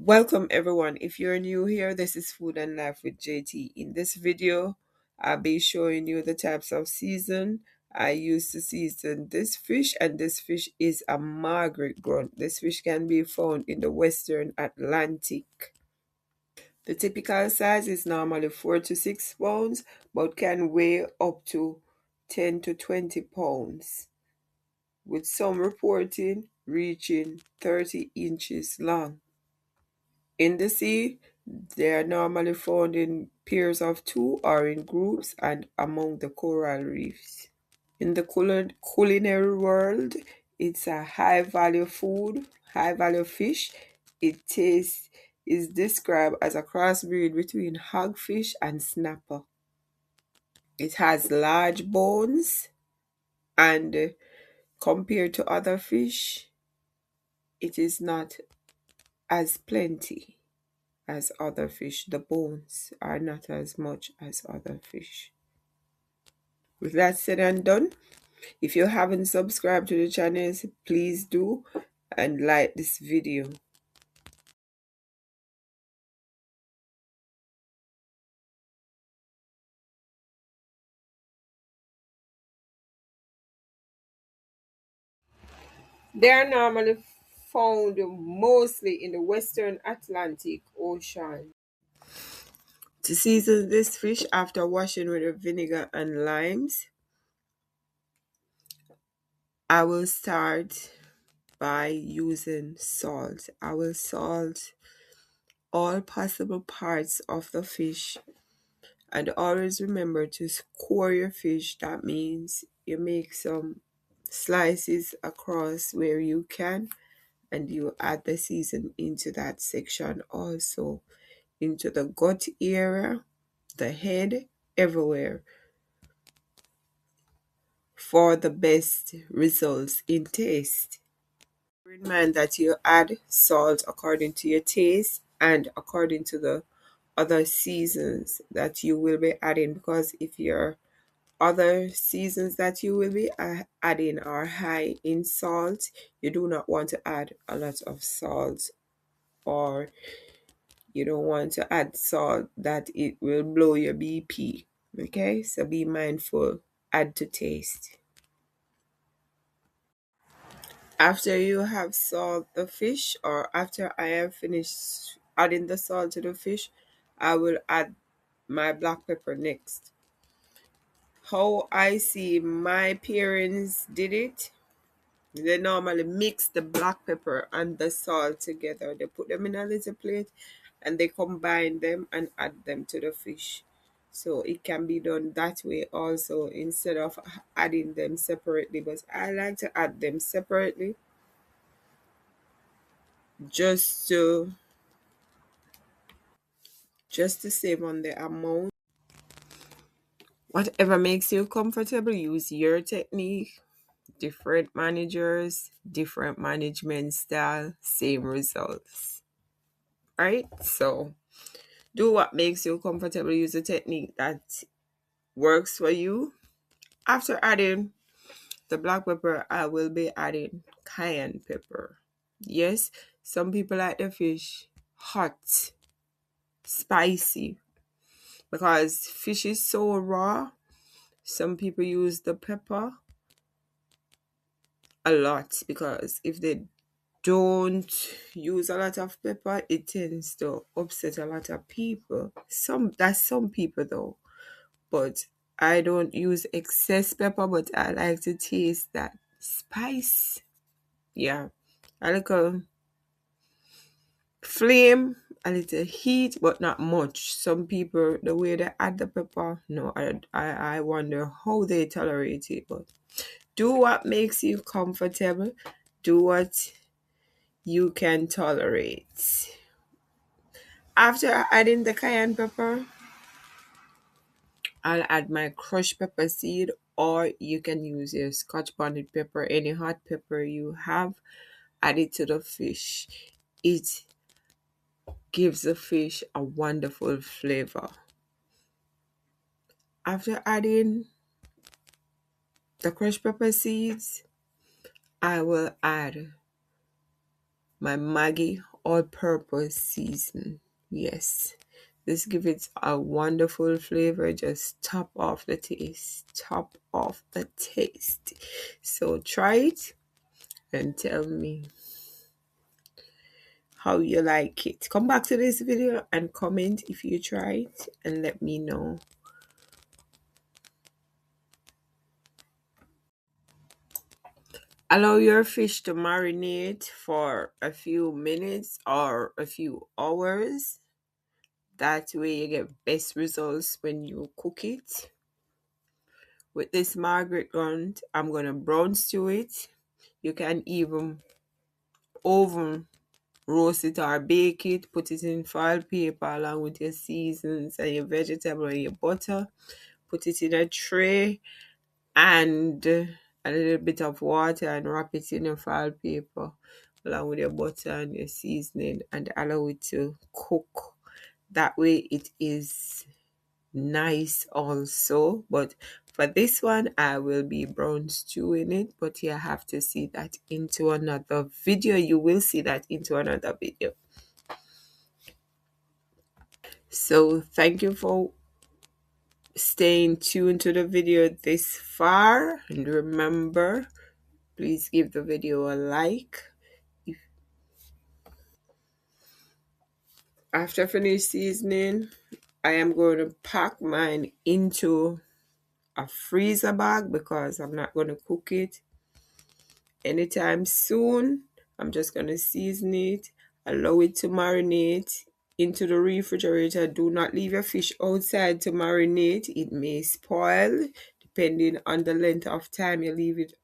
Welcome everyone. If you're new here, this is Food and Life with JT. In this video, I'll be showing you the types of season I use to season this fish, and this fish is a Margaret grunt. This fish can be found in the Western Atlantic. The typical size is normally 4 to 6 pounds, but can weigh up to 10 to 20 pounds, with some reporting reaching 30 inches long. In the sea, they are normally found in pairs of two or in groups and among the coral reefs. In the culinary world, it's a high value food, high value fish. It tastes is described as a crossbreed between hogfish and snapper. It has large bones and compared to other fish, it is not as plenty as other fish. The bones are not as much as other fish. With that said and done, if you haven't subscribed to the channel, please do and like this video. They are normally found mostly in the Western Atlantic Ocean. To season this fish after washing with vinegar and limes, I will start by using salt. I will salt all possible parts of the fish, and always remember to score your fish. That means you make some slices across where you can, and you add the season into that section also, into the gut area, the head, everywhere, for the best results in taste. Bear in mind that you add salt according to your taste and according to the other seasons that you will be adding, because if your other seasons that you will be adding are high in salt, you do not want to add a lot of salt, or you don't want to add salt that it will blow your BP. Okay, so be mindful. Add to taste. After you have salt the fish, or after I have finished adding the salt to the fish, I will add my black pepper next. How I see my parents did it, they normally mix the black pepper and the salt together. They put them in a little plate and they combine them and add them to the fish. So it can be done that way also, instead of adding them separately. But I like to add them separately just to save on the amount. Whatever makes you comfortable, use your technique. Different managers, different management style, same results. Right? So do what makes you comfortable. Use a technique that works for you. After adding the black pepper, I will be adding cayenne pepper. Yes, some people like the fish hot, spicy, because fish is so raw. Some people use the pepper a lot, because if they don't use a lot of pepper, it tends to upset a lot of people. Some people though. But I don't use excess pepper, but I like to taste that spice. Yeah. A little flame, a little heat, but not much. Some people, the way they add the pepper, no, I wonder how they tolerate it. But do what makes you comfortable. Do what you can tolerate. After adding the cayenne pepper, I'll add my crushed pepper seed, or you can use your scotch bonnet pepper, any hot pepper you have, add it to the fish. It gives the fish a wonderful flavor. After adding the crushed pepper seeds, I will add my Maggi all-purpose season. Yes, this gives it a wonderful flavor. Just top off the taste. Top off the taste. So try it and tell me how you like it. Come back to this video and comment if you try it and let me know. Allow your fish to marinate for a few minutes or a few hours. That way you get best results when you cook it. With this Margaret Grunt, I'm going to brown stew it. You can even oven roast it or bake it. Put it in foil paper along with your seasons and your vegetable and your butter. Put it in a tray and a little bit of water and wrap it in a foil paper along with your butter and your seasoning and allow it to cook. That way it is nice also. But for this one I will be brown stewing it, but you have to see that into another video. You will see that into another video. So thank you for staying tuned to the video this far, and remember, please give the video a like. After finish seasoning, I am going to pack mine into a freezer bag because I'm not going to cook it anytime soon. I'm just going to season it, allow it to marinate into the refrigerator. Do not leave your fish outside to marinate. It may spoil depending on the length of time you leave it